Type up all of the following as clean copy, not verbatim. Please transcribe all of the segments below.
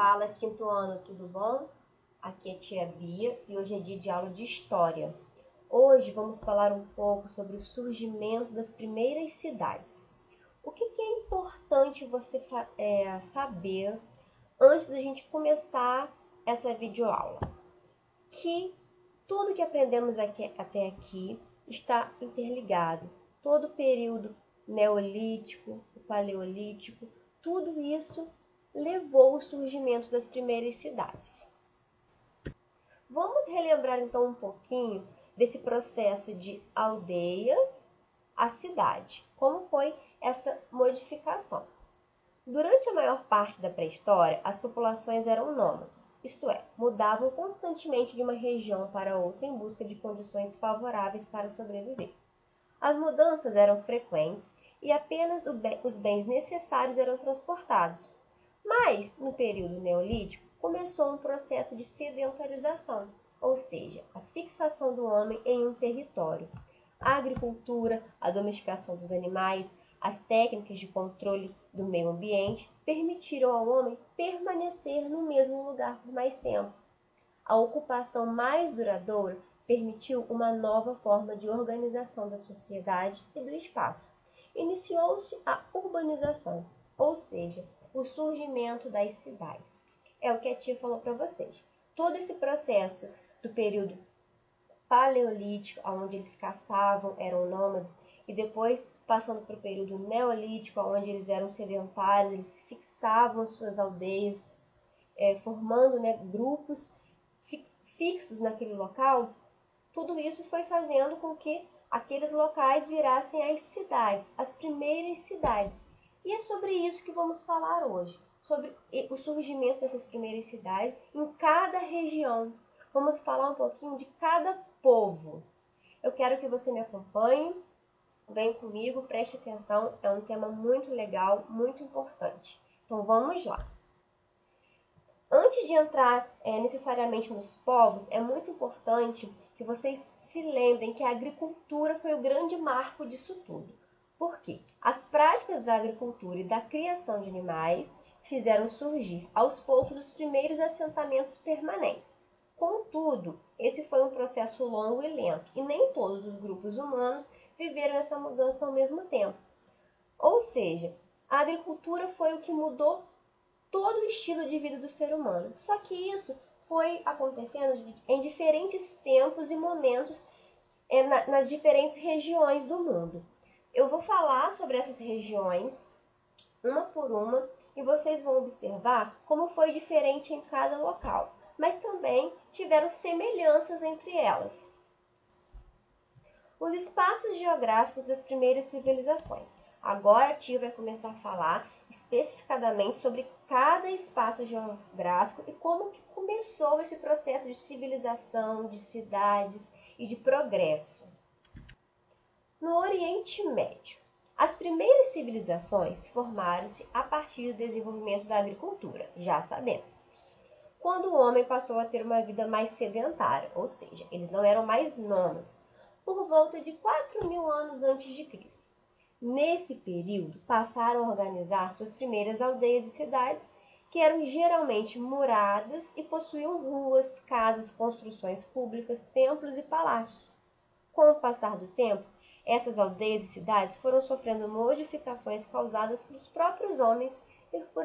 fala, quinto ano, tudo bom? Aqui é a tia Bia e hoje é dia de aula de História. Hoje vamos falar um pouco sobre o surgimento das primeiras cidades. O que é importante você saber antes da gente começar essa videoaula? Que tudo que aprendemos até aqui está interligado. Todo o período neolítico, o paleolítico, tudo isso levou ao surgimento das primeiras cidades. Vamos relembrar então um pouquinho desse processo de aldeia à cidade. Como foi essa modificação? Durante a maior parte da pré-história, as populações eram nômades, isto é, mudavam constantemente de uma região para outra em busca de condições favoráveis para sobreviver. As mudanças eram frequentes e apenas os bens necessários eram transportados. Mas, no período neolítico, começou um processo de sedentarização, ou seja, a fixação do homem em um território. A agricultura, a domesticação dos animais, as técnicas de controle do meio ambiente permitiram ao homem permanecer no mesmo lugar por mais tempo. A ocupação mais duradoura permitiu uma nova forma de organização da sociedade e do espaço. Iniciou-se a urbanização, ou seja, o surgimento das cidades. É o que a tia falou para vocês. Todo esse processo do período paleolítico, onde eles caçavam, eram nômades, e depois passando para o período neolítico, onde eles eram sedentários, eles fixavam suas aldeias, formando grupos fixos naquele local. Tudo isso foi fazendo com que aqueles locais virassem as cidades, as primeiras cidades. E é sobre isso que vamos falar hoje, sobre o surgimento dessas primeiras cidades em cada região. Vamos falar um pouquinho de cada povo. Eu quero que você me acompanhe, vem comigo, preste atenção, é um tema muito legal, muito importante. Então vamos lá. Antes de entrar necessariamente nos povos, é muito importante que vocês se lembrem que a agricultura foi o grande marco disso tudo. Por quê? As práticas da agricultura e da criação de animais fizeram surgir aos poucos os primeiros assentamentos permanentes. Contudo, esse foi um processo longo e lento, e nem todos os grupos humanos viveram essa mudança ao mesmo tempo. Ou seja, a agricultura foi o que mudou todo o estilo de vida do ser humano. Só que isso foi acontecendo em diferentes tempos e momentos nas diferentes regiões do mundo. Eu vou falar sobre essas regiões, uma por uma, e vocês vão observar como foi diferente em cada local, mas também tiveram semelhanças entre elas. Os espaços geográficos das primeiras civilizações. Agora a tia vai começar a falar especificadamente sobre cada espaço geográfico e como que começou esse processo de civilização, de cidades e de progresso. No Oriente Médio, as primeiras civilizações formaram-se a partir do desenvolvimento da agricultura, já sabemos. Quando o homem passou a ter uma vida mais sedentária, ou seja, eles não eram mais nômades, por volta de 4.000 anos antes de Cristo. Nesse período, passaram a organizar suas primeiras aldeias e cidades, que eram geralmente muradas e possuíam ruas, casas, construções públicas, templos e palácios. Com o passar do tempo, essas aldeias e cidades foram sofrendo modificações causadas pelos próprios homens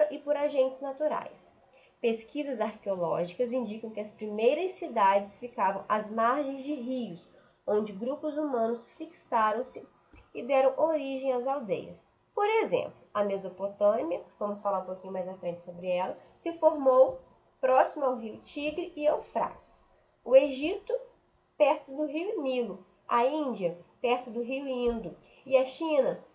e por agentes naturais. Pesquisas arqueológicas indicam que as primeiras cidades ficavam às margens de rios, onde grupos humanos fixaram-se e deram origem às aldeias. Por exemplo, a Mesopotâmia, vamos falar um pouquinho mais à frente sobre ela, se formou próximo ao rio Tigre e Eufrates. O Egito, perto do rio Nilo. A Índia, perto do rio Indo. E a China,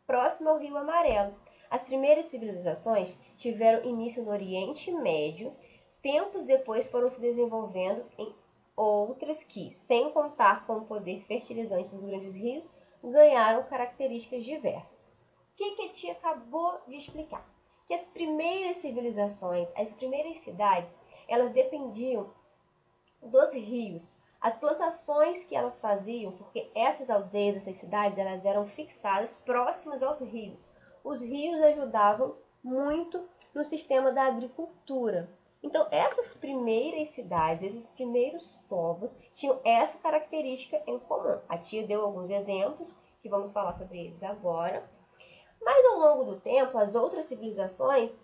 próximo ao rio Amarelo. As primeiras civilizações tiveram início no Oriente Médio, tempos depois foram se desenvolvendo em outras que, sem contar com o poder fertilizante dos grandes rios, ganharam características diversas. O que a tia acabou de explicar? Que as primeiras civilizações, as primeiras cidades, elas dependiam dos rios, as plantações que elas faziam, porque essas aldeias, essas cidades, elas eram fixadas próximas aos rios. Os rios ajudavam muito no sistema da agricultura. Então, essas primeiras cidades, esses primeiros povos, tinham essa característica em comum. A tia deu alguns exemplos, que vamos falar sobre eles agora. Mas, ao longo do tempo, as outras civilizações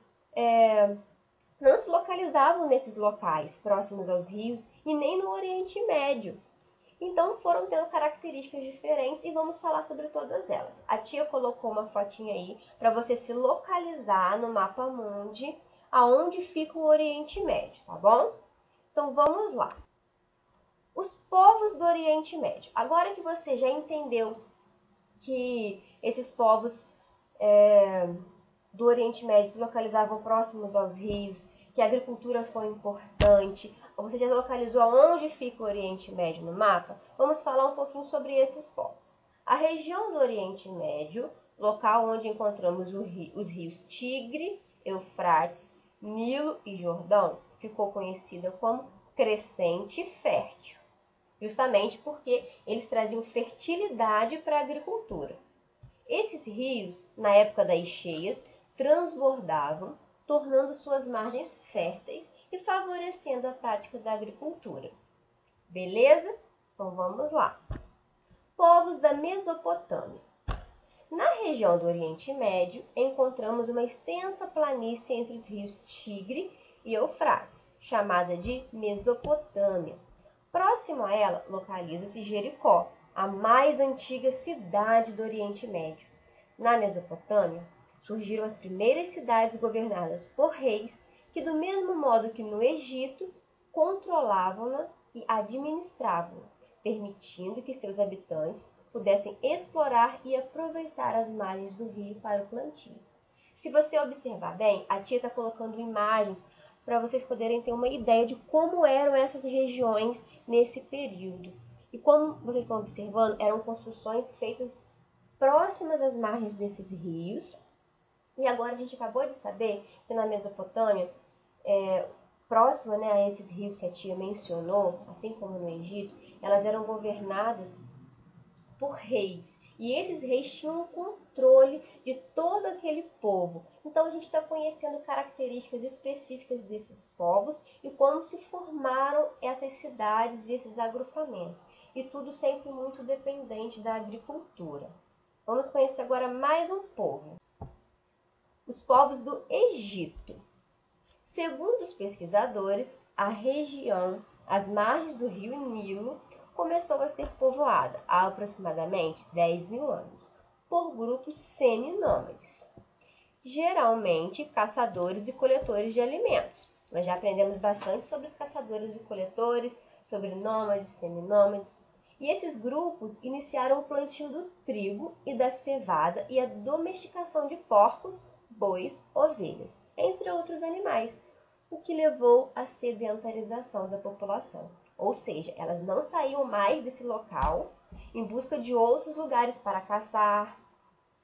não se localizavam nesses locais, próximos aos rios, e nem no Oriente Médio. Então, foram tendo características diferentes e vamos falar sobre todas elas. A tia colocou uma fotinha aí para você se localizar no mapa mundi, aonde fica o Oriente Médio, tá bom? Então, vamos lá. Os povos do Oriente Médio. Agora que você já entendeu que esses povos do Oriente Médio se localizavam próximos aos rios, que a agricultura foi importante, você já localizou onde fica o Oriente Médio no mapa? Vamos falar um pouquinho sobre esses povos. A região do Oriente Médio, local onde encontramos os rios Tigre, Eufrates, Nilo e Jordão, ficou conhecida como crescente fértil, justamente porque eles traziam fertilidade para a agricultura. Esses rios, na época das cheias, transbordavam, tornando suas margens férteis e favorecendo a prática da agricultura. Beleza? Então vamos lá. Povos da Mesopotâmia. Na região do Oriente Médio, encontramos uma extensa planície entre os rios Tigre e Eufrates, chamada de Mesopotâmia. Próximo a ela, localiza-se Jericó, a mais antiga cidade do Oriente Médio. Na Mesopotâmia, surgiram as primeiras cidades governadas por reis que, do mesmo modo que no Egito, controlavam-na e administravam-na, permitindo que seus habitantes pudessem explorar e aproveitar as margens do rio para o plantio. Se você observar bem, a tia está colocando imagens para vocês poderem ter uma ideia de como eram essas regiões nesse período. E como vocês estão observando, eram construções feitas próximas às margens desses rios. E agora a gente acabou de saber que na Mesopotâmia, próxima, a esses rios que a tia mencionou, assim como no Egito, elas eram governadas por reis. E esses reis tinham o controle de todo aquele povo. Então a gente está conhecendo características específicas desses povos e como se formaram essas cidades e esses agrupamentos. E tudo sempre muito dependente da agricultura. Vamos conhecer agora mais um povo. Os povos do Egito. Segundo os pesquisadores, a região, às margens do rio Nilo, começou a ser povoada há aproximadamente 10 mil anos por grupos seminômades, geralmente caçadores e coletores de alimentos. Nós já aprendemos bastante sobre os caçadores e coletores, sobre nômades, seminômades. E esses grupos iniciaram o plantio do trigo e da cevada e a domesticação de porcos, bois, ovelhas, entre outros animais, o que levou à sedentarização da população. Ou seja, elas não saíam mais desse local em busca de outros lugares para caçar,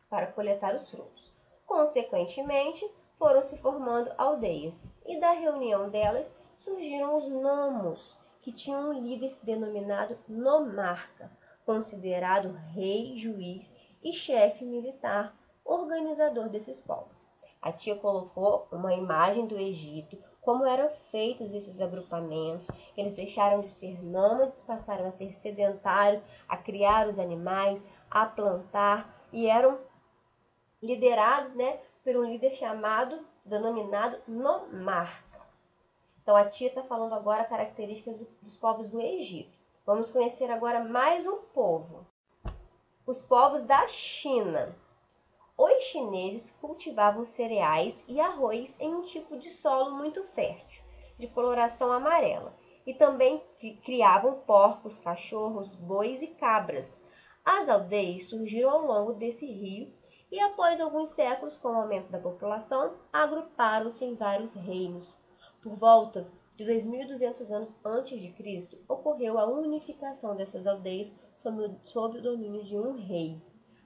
para coletar os frutos. Consequentemente, foram se formando aldeias e da reunião delas surgiram os nomos, que tinham um líder denominado nomarca, considerado rei, juiz e chefe militar, organizador desses povos. A tia colocou uma imagem do Egito, como eram feitos esses agrupamentos. Eles deixaram de ser nômades, passaram a ser sedentários, a criar os animais, a plantar e eram liderados por um líder denominado nomarca. Então a tia está falando agora características dos povos do Egito. Vamos conhecer agora mais um povo. Os povos da China. Os chineses cultivavam cereais e arroz em um tipo de solo muito fértil, de coloração amarela, e também criavam porcos, cachorros, bois e cabras. As aldeias surgiram ao longo desse rio e, após alguns séculos, com o aumento da população, agruparam-se em vários reinos. Por volta de 2.200 anos antes de Cristo, ocorreu a unificação dessas aldeias sob o domínio de um rei.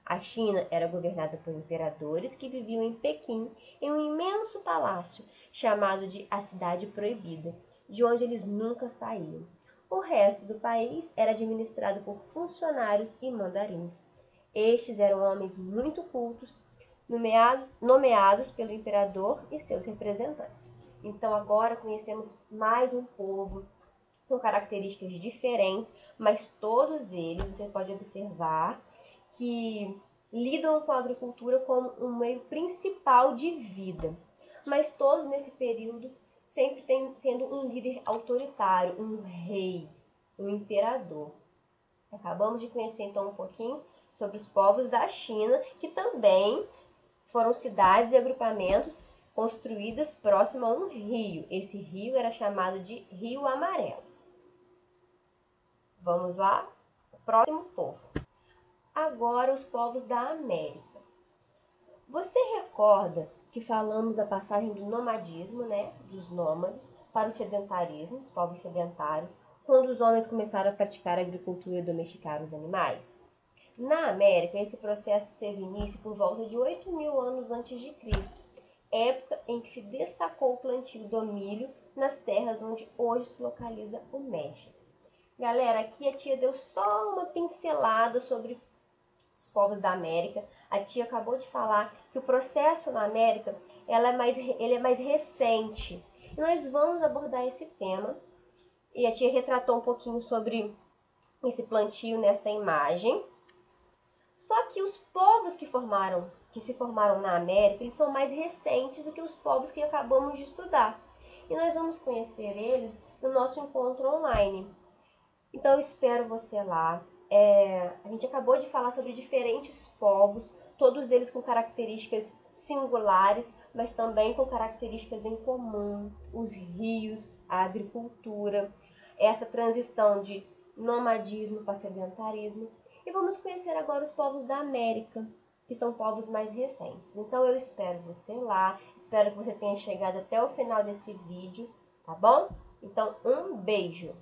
A China era governada por imperadores que viviam em Pequim, em um imenso palácio chamado de a Cidade Proibida, de onde eles nunca saíam. O resto do país era administrado por funcionários e mandarins. Estes eram homens muito cultos, nomeados pelo imperador e seus representantes. Então agora conhecemos mais um povo com características diferentes, mas todos eles, você pode observar, que lidam com a agricultura como um meio principal de vida. Mas todos nesse período sempre tendo um líder autoritário, um rei, um imperador. Acabamos de conhecer então um pouquinho sobre os povos da China, que também foram cidades e agrupamentos construídas próximo a um rio. Esse rio era chamado de Rio Amarelo. Vamos lá? Próximo povo. Agora os povos da América. Você recorda que falamos da passagem do nomadismo, né, dos nômades, para o sedentarismo, os povos sedentários, quando os homens começaram a praticar a agricultura e domesticar os animais? Na América, esse processo teve início por volta de 8.000 anos antes de Cristo, época em que se destacou o plantio do milho nas terras onde hoje se localiza o México. Galera, aqui a tia deu só uma pincelada sobre os povos da América. A tia acabou de falar que o processo na América ele é mais recente. E nós vamos abordar esse tema. E a tia retratou um pouquinho sobre esse plantio nessa imagem. Só que os povos que se formaram na América, eles são mais recentes do que os povos que acabamos de estudar. E nós vamos conhecer eles no nosso encontro online. Então eu espero você lá. A gente acabou de falar sobre diferentes povos, todos eles com características singulares, mas também com características em comum, os rios, a agricultura, essa transição de nomadismo para sedentarismo. E vamos conhecer agora os povos da América, que são povos mais recentes. Então eu espero você lá, espero que você tenha chegado até o final desse vídeo, tá bom? Então um beijo!